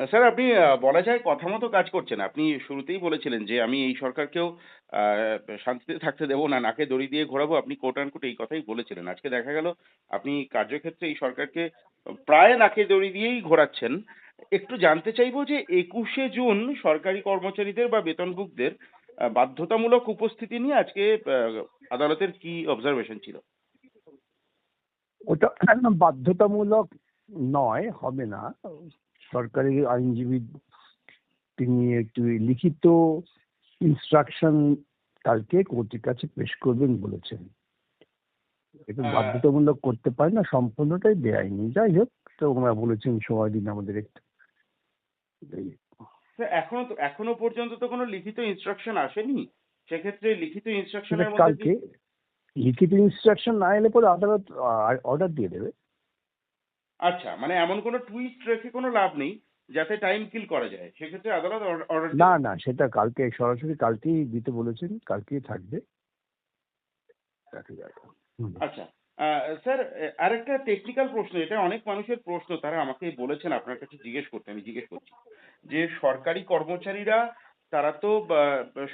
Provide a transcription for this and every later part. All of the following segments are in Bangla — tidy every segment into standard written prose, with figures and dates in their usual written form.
স্যার আপনি বলা যায় কথা মতো কাজ করছেন। আপনি শুরুতেই বলেছিলেন যে, "আমি এই সরকারকেও আ শান্তিতে থাকতে দেব না, নাকে দড়ি দিয়ে ঘোরাবো।" আপনি কোট আনকোট এই কথাই বলেছিলেন। আজকে দেখা গেল আপনি কার্যক্ষেত্রে এই সরকারকে প্রায় নাকে দড়ি দিয়েই ঘোরাচ্ছেন। একটু জানতে চাইবো যে ২১শে জুন সরকারি কর্মচারীদের বা বেতনভুকদের বাধ্যতামূলক উপস্থিতি নিয়ে আজকে আদালতের কি অবজারভেশন ছিল? ওটা একদম বাধ্যতামূলক নয়, হবে না। সরকারি আইনজীবী তিনি একটু লিখিত ইনস্ট্রাকশন কালকে কোর্টের কাছে পেশ করবেন বলেছেন। এটা আ বাধ্যতামূলক করতে পারে না, সম্পূর্ণটাই বেআইনি। যাই হোক, তো ওনারা বলেছেন সময় দিন আমাদের একটু। এই স্যার এখনো পর্যন্ত তো কোনো লিখিত ইনস্ট্রাকশন আসেনি। সেক্ষেত্রে লিখিত সেটা ইনস্ট্রাকশনের মধ্যে কি কালকে লিখিত ইনস্ট্রাকশন না এলে পরে আদালত অর্ডার দিয়ে দেবে। আচ্ছা, মানে এমন কোনো টুইস্ট রেখে কোনো লাভ নেই, যাতে টাইম কিল করা যায়। সেক্ষেত্রে আদালত অর্ডার না দেবে। না, সেটা কালকে সরাসরি কালকেই দিতে বলেছেন, কালকেই থাকবে। দেখা যাক। হুম। আচ্ছা। আ স্যার আরেকটা টেকনিক্যাল প্রশ্ন, এটা অনেক মানুষের প্রশ্ন। তারা আমাকে বলেছেন আপনার কাছে জিজ্ঞেস করতে, আমি জিজ্ঞেস করছি। যে সরকারি কর্মচারীরা তারা তো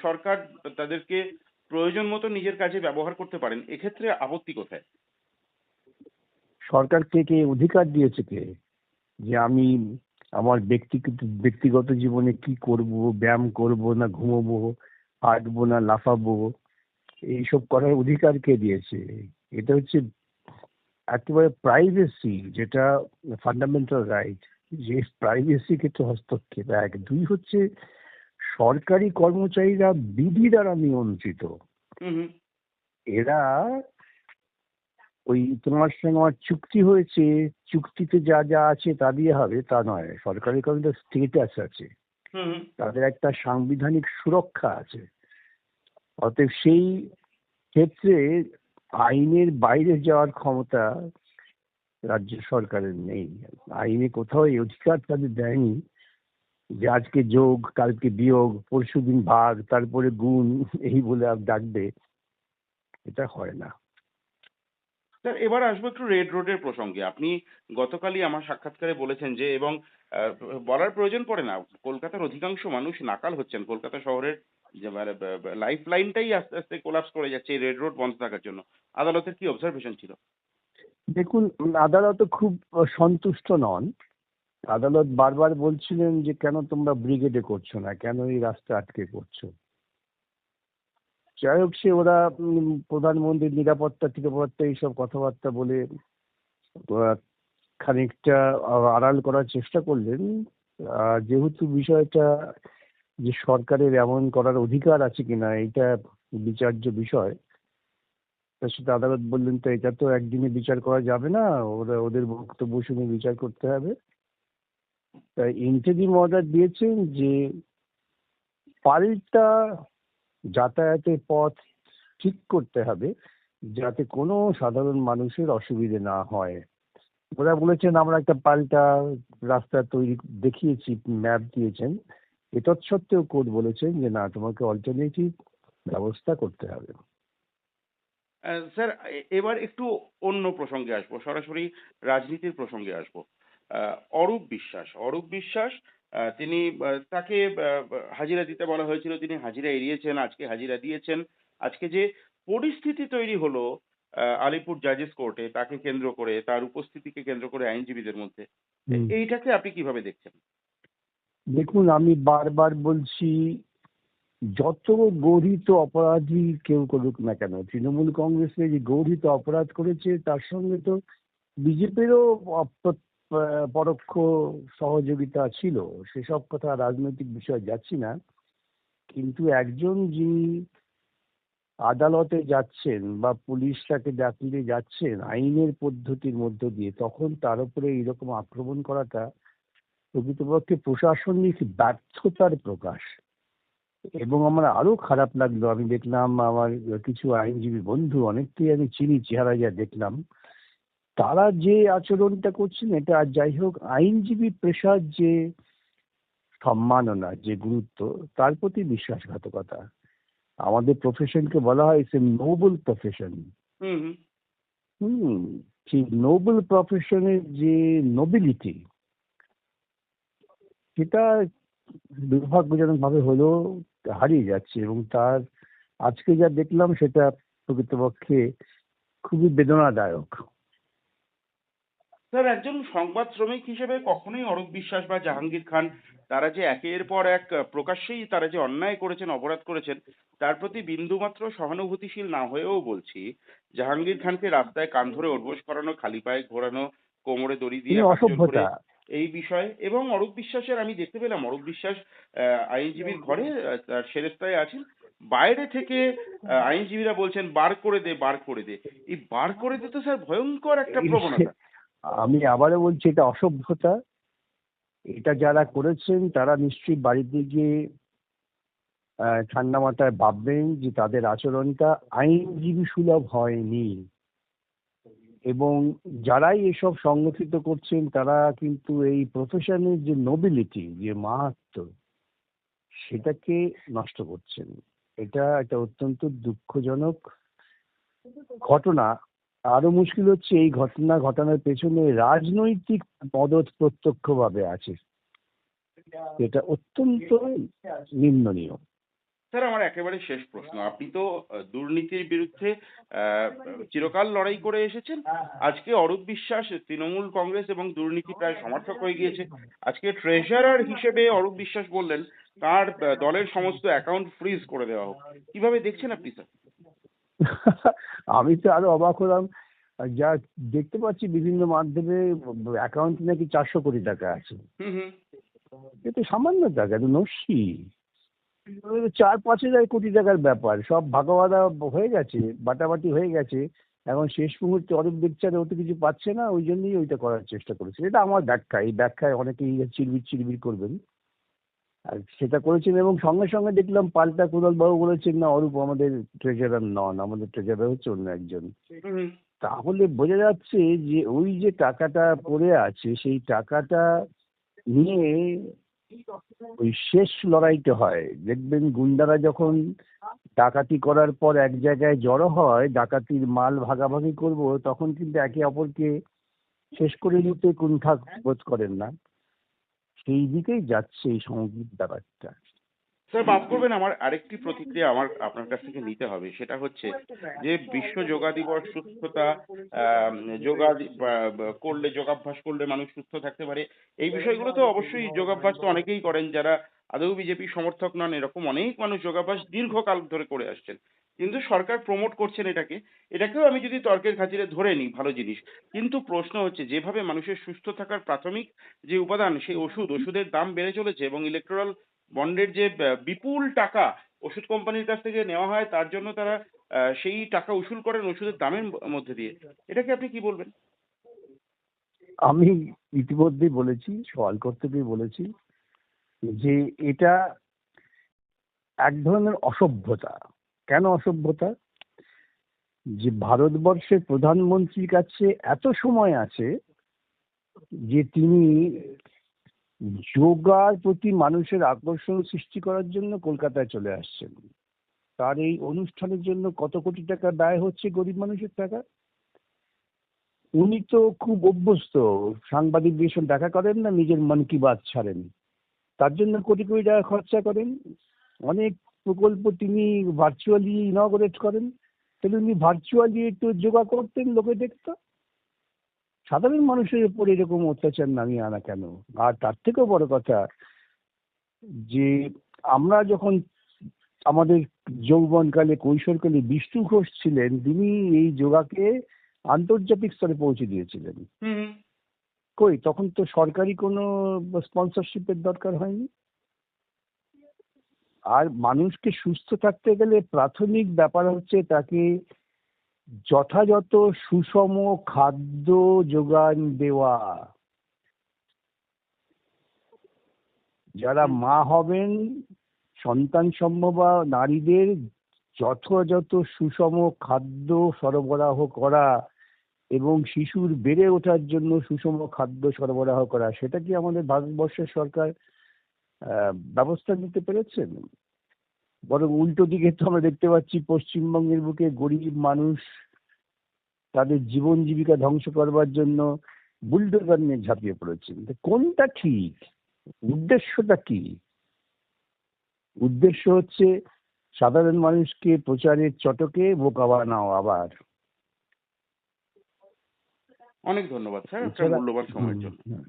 সরকার তাদেরকে প্রয়োজন মতো নিজের কাজে ব্যবহার করতে পারেন। এক্ষেত্রে আপত্তি কোথায়? সরকারকে কে অধিকার দিয়েছে কে, যে আমি আমার ব্যক্তিগত জীবনে কি করব, ব্যায়াম করব না ঘুমোবো, হাঁটবো না লাফাবো, এইসব করার অধিকার কে দিয়েছে? এটা হচ্ছে একেবারে প্রাইভেসি, যেটা ফান্ডামেন্টাল রাইট। যে প্রাইভেসি ক্ষেত্রে হস্তক্ষেপ এক। দুই হচ্ছে সরকারি কর্মচারীরা বিধি দ্বারা নিয়ন্ত্রিত। হু, হু। এরা ওই তোমার সঙ্গে আমার চুক্তি হয়েছে, চুক্তিতে যা যা আছে তা দিয়ে হবে তা নয়। সরকারি কর্মীদের স্টেটাস আছে, হু, হু। তাদের একটা সাংবিধানিক সুরক্ষা আছে। অতএব সেই ক্ষেত্রে আইনের বাইরে যাওয়ার ক্ষমতা রাজ্য সরকারের নেই। আইনে কোথাও এই অধিকার তাদের দেয়নি যে আজকে যোগ, কালকে বিয়োগ, পরশুদিন ভাগ, তারপরে গুণ, এই বলে আর ডাকবে। এটা হয় না। স্যার এবার আসবো একটু রেড রোডের প্রসঙ্গে। আপনি গতকালই আমার সাক্ষাৎকারে বলেছেন যে এবং বলার প্রয়োজন পড়ে না। কলকাতার অধিকাংশ মানুষ নাকাল হচ্ছেন। কলকাতা শহরের যে মানে লাইফ লাইনটাই আস্তে, আস্তে কোলাপস করে যাচ্ছে এই রেড রোড বন্ধ থাকার জন্য। আদালতের কি অবজারভেশন ছিল? দেখুন, আদালত খুব সন্তুষ্ট নন। আদালত বারবার বলছিলেন যে কেন তোমরা ব্রিগেডে করছো না, কেন এই রাস্তা আটকে করছো। যাই হোক, সে ওরা প্রধানমন্ত্রীর নিরাপত্তা টিরাপত্তা এইসব কথাবার্তা বলে আহ, খানিকটা আড়াল করার চেষ্টা করলেন। যেহেতু বিষয়টা যে সরকারের এমন করার অধিকার আছে কিনা এটা বিচার্য বিষয়, তার সাথে আদালত বললেন তো এটা তো একদিনে বিচার করা যাবে না, ওরা ওদের বক্তব্য শুনে বিচার করতে হবে। তাই ইন্টারিম অর্ডার দিয়েছেন যে পাল্টা যাতায়াতের পথ ঠিক করতে হবে, যাতে কোনো সাধারণ মানুষের অসুবিধে না হয়। ওরা বলেছেন আমরা একটা পাল্টা রাস্তা তৈরি দেখিয়েছি, ম্যাপ দিয়েছেন। এতৎসত্ত্বেও কোর্ট বলেছেন যে না, তোমাকে অল্টারনেটিভ ব্যবস্থা করতে হবে। স্যার এবার একটু অন্য প্রসঙ্গে আসবো। সরাসরি রাজনীতির প্রসঙ্গে আসবো। আ অরূপ বিশ্বাস তিনি তাকে হাজিরা দিতে বলা হয়েছিল। তিনি হাজিরা এড়িয়েছেন। আজকে হাজিরা দিয়েছেন। আজকে যে পরিস্থিতি তৈরি হলো আলিপুর জাজেস কোর্টে তাকে কেন্দ্র করে, তার উপস্থিতিকে কেন্দ্র করে আইনজীবীদের মধ্যে। হুম। এইটাকে আপনি কিভাবে দেখছেন? দেখুন, আমি বারবার বলছি, যত গর্হিত অপরাধী কেউ করুক না কেন, তৃণমূল কংগ্রেসে যে গর্হিত অপরাধ করেছে তার সঙ্গে তো বিজেপিরও পরোক্ষ সহযোগিতা ছিল। সেসব কথা রাজনৈতিক বিষয় যাচ্ছি না। কিন্তু একজন যিনি আদালতে যাচ্ছেন বা পুলিশ তাকে ডাকলে যাচ্ছেন আইনের পদ্ধতির মধ্য দিয়ে, তখন তার উপরে এরকম আক্রমণ করাটা প্রকৃতপক্ষে প্রশাসনিক ব্যর্থতার প্রকাশ। এবং আমার আরো খারাপ লাগলো, আমি দেখলাম আমার কিছু আইনজীবী বন্ধু, অনেককেই আমি চিনি চেহারা যা দেখলাম, তারা যে আচরণটা করছেন এটা, আর যাই হোক, আইনজীবী পেশার যে সম্মাননা, যে গুরুত্ব, তার প্রতি বিশ্বাসঘাতকতা। আমাদের প্রফেশনকে বলা হয় ইটস এ নোবেল প্রফেশন। হুম, হুম। হুম। সেই নোবেল প্রফেশনের যে নোবিলিটি, সেটা দুর্ভাগ্যজনকভাবে হলেও হারিয়ে যাচ্ছে, এবং তার আজকে যা দেখলাম সেটা প্রকৃতপক্ষে খুবই বেদনাদায়ক। স্যার, একজন সংবাদ শ্রমিক হিসেবে কখনোই অরূপ বিশ্বাস বা জাহাঙ্গীর খান তারা যে একের পর এক প্রকাশ্যেই তারা যে অন্যায় করেছেন, অপরাধ করেছেন, তার প্রতি বিন্দুমাত্র সহানুভূতিশীল না হয়েও বলছি, জাহাঙ্গীর খানকে রাস্তায় কান ধরে ওঠবোস করানো, খালি পায়ে ঘোরানো, কোমরে দড়ি তিনি দিয়ে হাত জোর করে অসভ্যতা। এই বিষয়ে, এবং অরূপ বিশ্বাসের আমি দেখতে পেলাম অরূপ বিশ্বাস আইনজীবীর ঘরে তার সেরেস্তায় আছেন, বাইরে থেকে আইনজীবীরা বলছেন বার করে দে, বার করে দে। এই বার করে দে তো স্যার ভয়ঙ্কর একটা এই প্রবণতা। আমি আবারও বলছি, এটা অসভ্যতা। এটা যারা করেছেন তারা নিশ্চয়ই বাড়িতে গিয়ে ঠান্ডা মাথায় ভাববেন যে তাদের আচরণটা আইনজীবী সুলভ হয়নি, এবং যারাই এসব সংগঠিত করছেন তারা কিন্তু এই প্রফেশনের যে নোবিলিটি, যে মাহাত্ম্য, সেটাকে নষ্ট করছেন। এটা একটা অত্যন্ত দুঃখজনক ঘটনা। আরো মুশকিল হচ্ছে এই ঘটনা ঘটানোর পেছনে রাজনৈতিক মদদ প্রত্যক্ষভাবে আছে। এটা অত্যন্ত নিন্দনীয়। স্যার, আমার একেবারে শেষ প্রশ্ন। আপনি তো দুর্নীতির বিরুদ্ধে চিরকাল লড়াই করে এসেছেন। আজকে অরূপ বিশ্বাস তৃণমূল কংগ্রেস এবং দুর্নীতি প্রায় সমর্থক হয়ে গিয়েছে। আজকে ট্রেজারার হিসেবে অরূপ বিশ্বাস বললেন তার দলের সমস্ত অ্যাকাউন্ট ফ্রিজ করে দেওয়া হোক। কিভাবে দেখছেন আপনি স্যার? আমি তো আরো অবাক হলাম। যা দেখতে পাচ্ছি বিভিন্ন মাধ্যমে, অ্যাকাউন্টে নাকি 400 কোটি টাকা আছে। হুম, হুম। এ তো সামান্য টাকা, এটা নস্যি। 4-5 হাজার কোটি টাকার ব্যাপার, সব ভাগাভাগা হয়ে গেছে, বাটাবাটি হয়ে গেছে। এখন শেষ মুহূর্তে অরূপ দেখছে ও তো কিছু পাচ্ছে না, ওই জন্যই ওইটা করার চেষ্টা করেছে। এটা আমার ব্যাখ্যা। এই ব্যাখ্যায় অনেকেই চিরবির চিরবির করবেন, আর সেটা করেছেন। এবং সঙ্গে সঙ্গে দেখলাম পাল্টা কুণাল বাবু বলেছেন, না অরূপ আমাদের ট্রেজারার নন, আমাদের ট্রেজারার হচ্ছে অন্য একজন। হুম, হুম। তাহলে বোঝা যাচ্ছে যে ওই যে টাকাটা পড়ে আছে সেই টাকাটা নিয়ে ওই শেষ লড়াইটা হয়। দেখবেন গুন্ডারা যখন ডাকাতি করার পর এক জায়গায় জড়ো হয়, ডাকাতির মাল ভাগাভাগি করব, তখন কিন্তু একে অপরকে শেষ করে নিতে কুণ্ঠা বোধ করেন না। সেই দিকেই যাচ্ছে এই সংগীত ব্যাপারটা। স্যার, মাফ করবেন, আমার আরেকটি প্রতিক্রিয়া আমার আপনার কাছ থেকে নিতে হবে। সেটা হচ্ছে যে বিশ্ব যোগা দিবস, সুস্থতা, আম যোগা দি বা বা করলে, যোগাভ্যাস করলে মানুষ সুস্থ থাকতে পারে। এই বিষয়গুলো তো অবশ্যই যোগাভ্যাস তো অনেকেই করেন যারা আদৌ বিজেপির সমর্থক নন। এরকম অনেক মানুষ যোগাভ্যাস দীর্ঘকাল ধরে করে আসছেন। কিন্তু সরকার প্রমোট করছেন এটাকে। এটাকেও আমি যদি তর্কের খাতিরে ধরে নিই, ভালো জিনিস। কিন্তু প্রশ্ন হচ্ছে যেভাবে মানুষের সুস্থ থাকার প্রাথমিক যে উপাদান সেই ওষুধের দাম বেড়ে চলেছে, এবং ইলেকটোরাল বন্ডের যে বিপুল টাকা ওষুধ কোম্পানির কাছ থেকে নেওয়া হয়, তার জন্য তারা সেই টাকা উসুল করেন ওষুধের দামের মধ্যে দিয়ে। এটাকে আপনি কি বলবেন? আমি ইতিমধ্যেই বলেছি, সওয়াল করতে গিয়ে বলেছি যে এটা এক ধরনের অসভ্যতা। কেন অসভ্যতা? যে ভারতবর্ষের প্রধানমন্ত্রীর কাছে এত সময় আছে যে তিনি যোগার প্রতি মানুষের আকর্ষণ সৃষ্টি করার জন্য কলকাতায় চলে আসছেন। তার এই অনুষ্ঠানের জন্য কত কোটি টাকা ব্যয় হচ্ছে গরিব মানুষের টাকা। উনি তো খুব অভ্যস্ত, সাংবাদিকদের সঙ্গে দেখা করেন না, নিজের মন কি বাত ছাড়েন, তার জন্য কোটি কোটি টাকা খরচা করেন। অনেক প্রকল্প তিনি ভার্চুয়ালি ইনগরেট করেন। তাহলে উনি ভার্চুয়ালি একটু যোগা করতেন, লোকে দেখতো। সাধারণ মানুষের উপর এরকম অত্যাচার নামিয়ে আনা কেন? আর তার থেকেও বড় কথা, যে আমরা যখন আমাদের যৌবনকালে, কৈশোরকালে বিষ্ণু ঘোষ ছিলেন, তিনি এই যোগাকে আন্তর্জাতিক স্তরে পৌঁছে দিয়েছিলেন। হুম, হুম। কই তখন তো সরকারি কোনো স্পন্সরশিপের দরকার হয়নি। আর মানুষকে সুস্থ থাকতে গেলে প্রাথমিক ব্যাপার হচ্ছে তাকে যথাযথ সুষম খাদ্য যোগান দেওয়া। যারা হুম। মা হবেন, সন্তান সম্ভবা নারীদের যথাযথ সুষম খাদ্য সরবরাহ করা, এবং শিশুর বেড়ে ওঠার জন্য সুষম খাদ্য সরবরাহ করা, সেটা কি আমাদের ভারতবর্ষের সরকার ব্যবস্থা নিতে পেরেছেন? বরং উল্টো দিকে তো আমরা দেখতে পাচ্ছি পশ্চিমবঙ্গের বুকে গরিব মানুষ তাদের জীবন জীবিকা ধ্বংস করবার জন্য বুলডোজার নিয়ে ঝাঁপিয়ে পড়েছেন। তো কোনটা ঠিক? উদ্দেশ্যটা কি? উদ্দেশ্য হচ্ছে সাধারণ মানুষকে প্রচারের চটকে বোকা বানাও আবার। অনেক ধন্যবাদ স্যার আপনার এছাড়া মূল্যবান সময়ের জন্য। হুম।